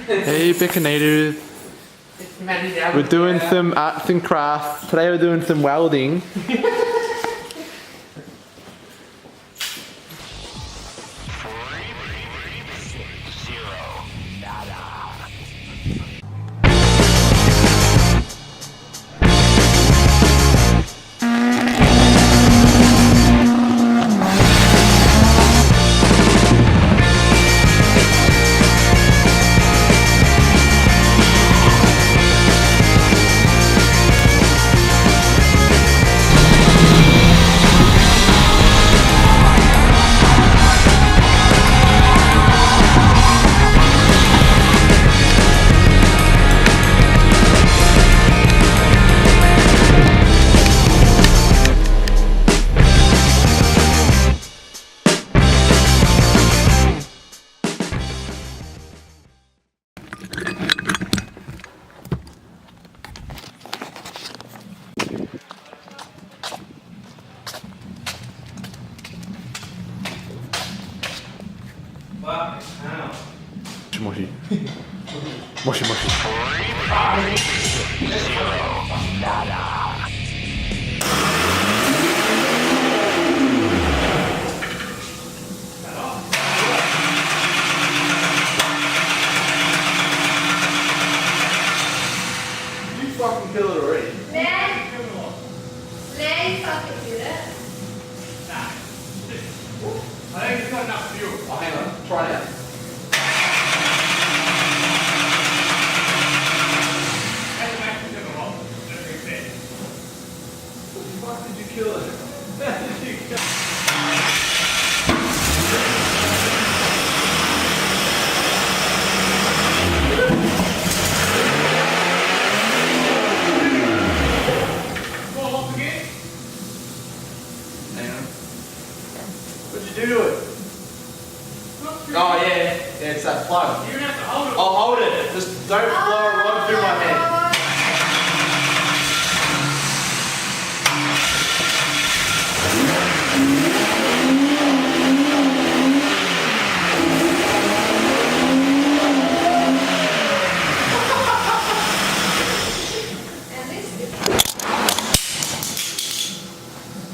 Hey Baconator. We're doing some arts and crafts. Today we're doing some welding. Mushy. Mushy mushy. You fucking kill it already. Man, you fucking do that. Nah. I think it's got enough fuel. Oh, hang on. Try it out. Why did you kill it? How did you kill it? Hang on. What'd you do to it? Oh yeah, it's that plug. You're gonna have to hold it. I'll hold it. Just don't blow a rod through my head.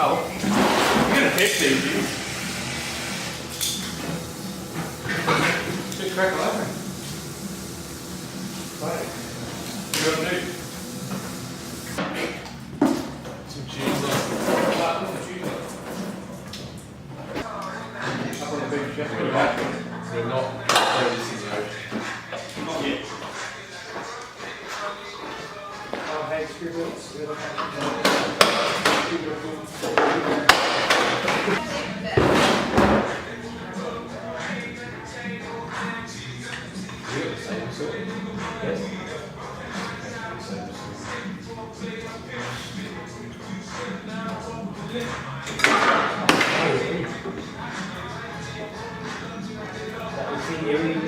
Oh, I'm gonna fix these, dude. Just crack it open. What are you gonna do? Some cheese on. Put the cheese on. Up on the big chef. We're not. This is not yet. Oh, hey, screw wheels.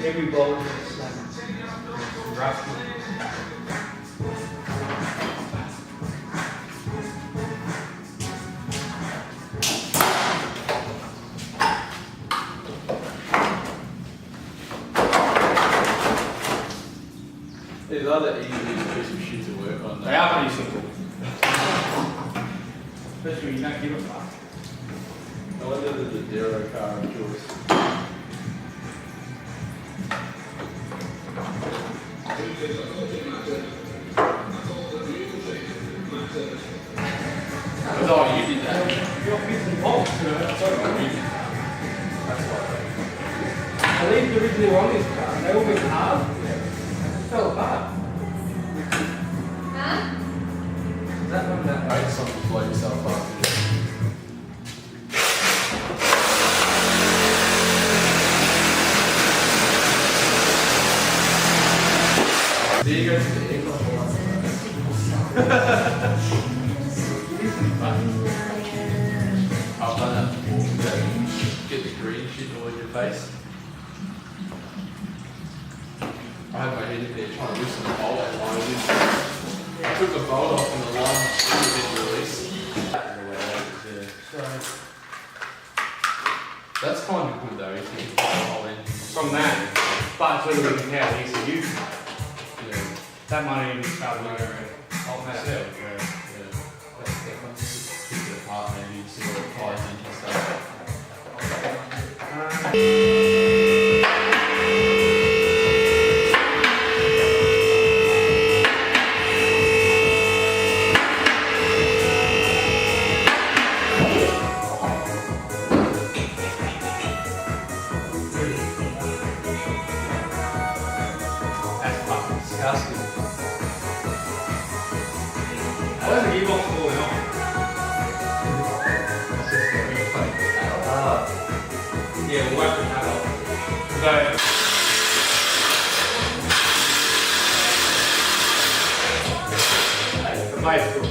Every bowl is like rusty. These are the easiest piece of shit to work on. They are pretty simple. Especially when you don't give a fuck. I wonder if the Dero car of yours. Oh, you did that. You're fixing bolts, you know, that's what I mean. That's why. I leave the originally on this car, and they all went hard. It fell apart. Huh? That one, that I hate something to blow yourself up. There you go to the air conditioner. I've done that before. Get the green shit all in your face. I had my head in there trying to loosen the bolt out of line. I took the bolt off and the line didn't release. That's kind of good though, if you can hold in. From that. But it's whether we can have the ECU. Yeah. That money is covered over. Oh, that's it. Yeah. Let's just pick it apart maybe, see what it ties into and stuff. That's fucking disgusting. Where's the gearbox going on? It's just a big plate. Yeah, we'll whack the hat off. So, the blade's good.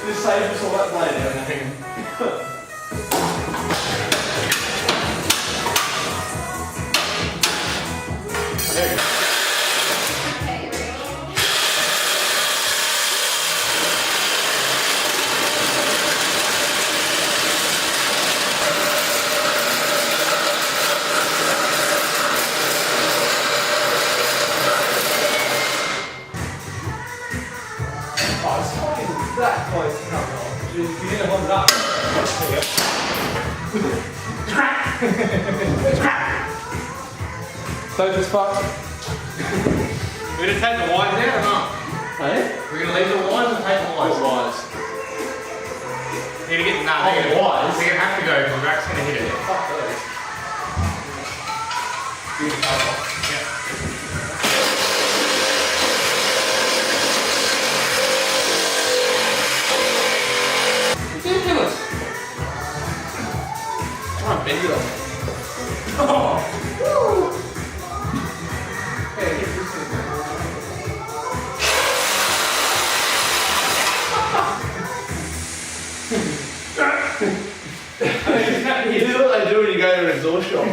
Just save us all that blade out and hang. There you go. Okay, ready? Oh, it's fucking that close to coming off. You're gonna hold it up. So just fuck. We're gonna take the wires out or not? Hey? We're gonna leave the wires or take the wires? Wise. You're gonna get Oh, the wires? They're gonna have to go because the rack's gonna hit it. Fuck those. Yeah. Ridiculous. Try and bend it on. Yeah, get this thing. You know what they do when you go to an exhaust shop?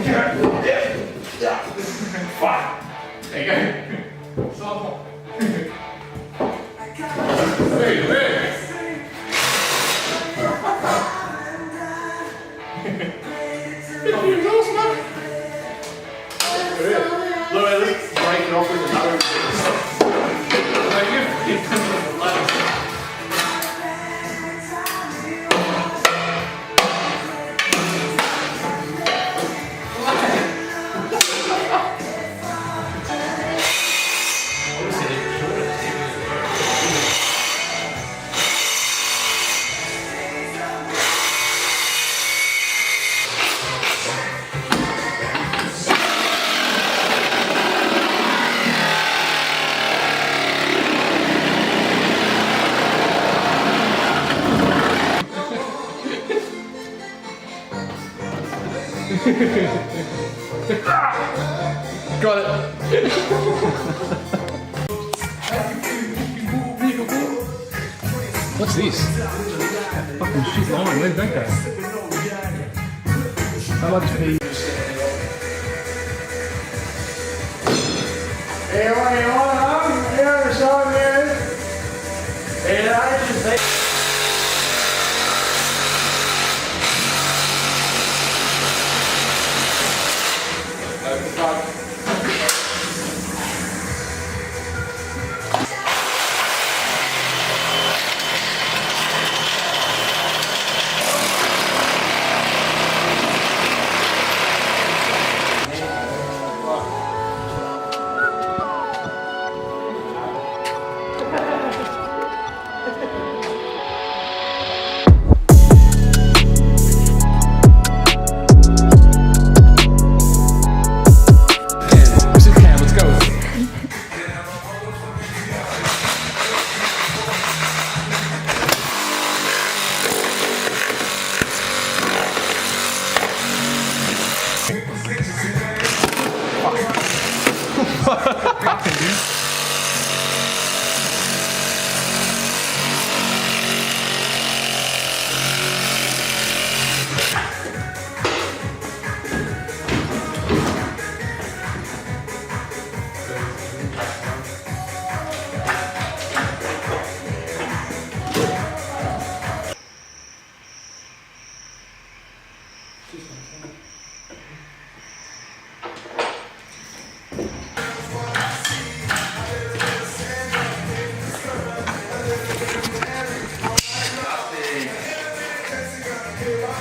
There you go. Move, move. Look, let's break it off with another. Got it. What's this? Fucking shit line, where's that go? How much for you? Hey, what do you want? Here, son, man. Hey, I just think.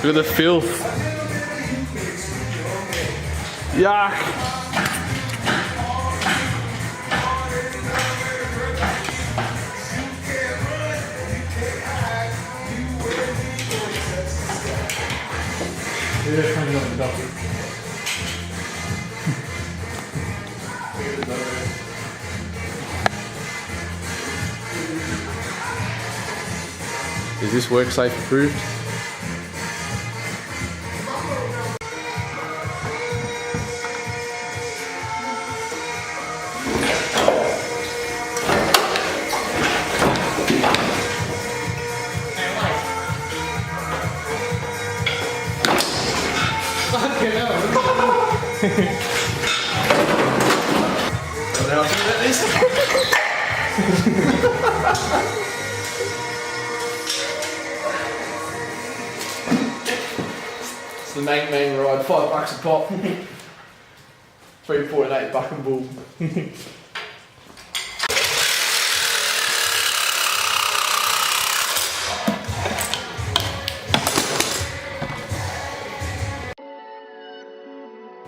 Look at the filth. Yuck. They're coming on the docket. Is this WorkSafe approved? It's the Mang ride, $5 a pop. 3.8 buck and bull.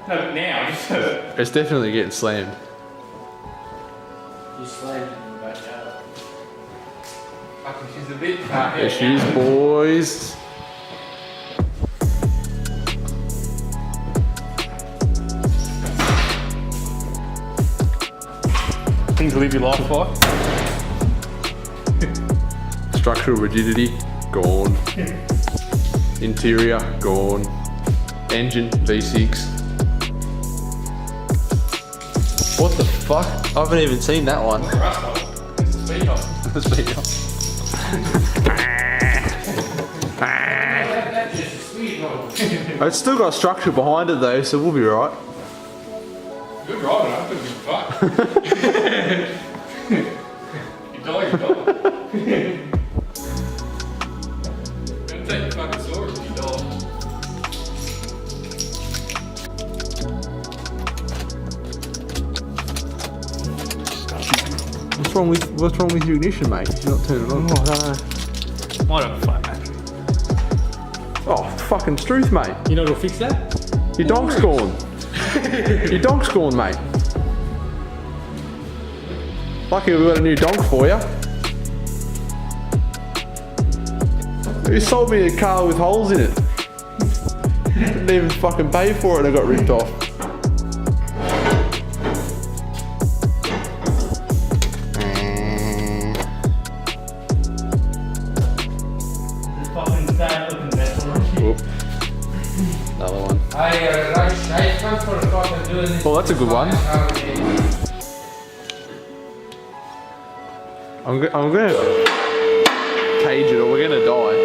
No, now, just It's definitely getting slammed. You slammed in the backyard. Fucking, she's a bit There she is, boys. things to live your life like. Structural rigidity, gone. Interior, gone. Engine, V6. What the fuck? I haven't even seen that one. It's the speed off. The speed off. That's just a sweet one. It's still got structure behind it though, so we'll be right. Good driving, I'm gonna be fucked. You die. Gonna take your fucking sword if you die. What's wrong with your ignition, mate? You're not turning it on. I don't know. Might have a flat battery. Oh, fucking truth, mate. You know what'll fix that? Your donk's gone. Your donk's gone, mate. Lucky we've got a new donk for you. You sold me a car with holes in it. Didn't even fucking pay for it and I got ripped off. Fucking sad looking vessel. Whoop. Another one. I come for a fucking doing this. Well, that's a good one. I'm gonna cage it or we're gonna die.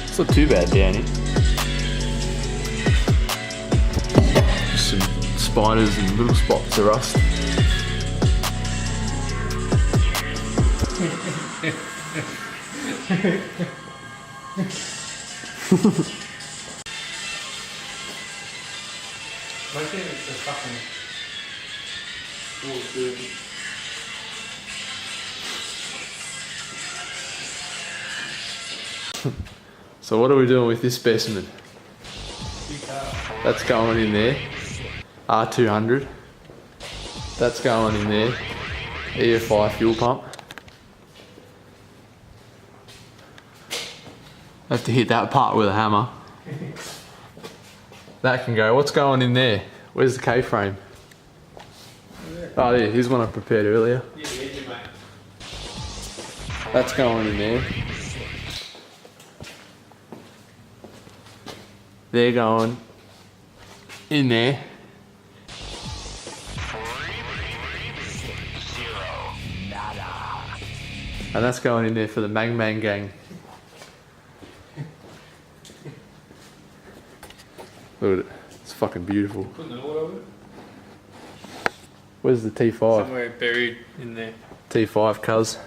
It's not too bad, Danny. Just some spiders and little spots of rust. I think it's a fucking. So what are we doing with this specimen? That's going in there. R200. That's going in there. EFI fuel pump. Have to hit that part with a hammer. That can go. What's going in there? Where's the K-frame? Oh, yeah, here's one I prepared earlier. That's going in there. They're going in there. And that's going in there for the Mang Mang gang. Look at it. It's fucking beautiful. Putting an oil over it. Where's the T5? Somewhere buried in there. T5, cuz.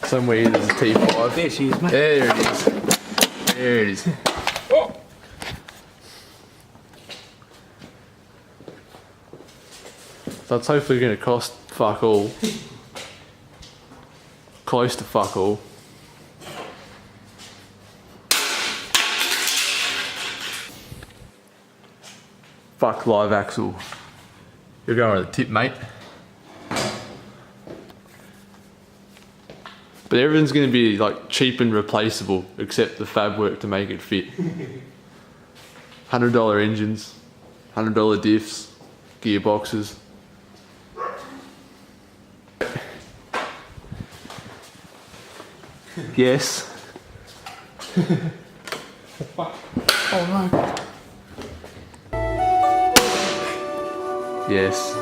Somewhere there's a T5. There she is, mate. There it is. There it is. Oh. So it's hopefully going to cost fuck all. Close to fuck all. Fuck live axle. You're going with a tip, mate. But everything's going to be like cheap and replaceable except the fab work to make it fit. $100 engines, $100 diffs, gearboxes. Yes. Oh no. Yes.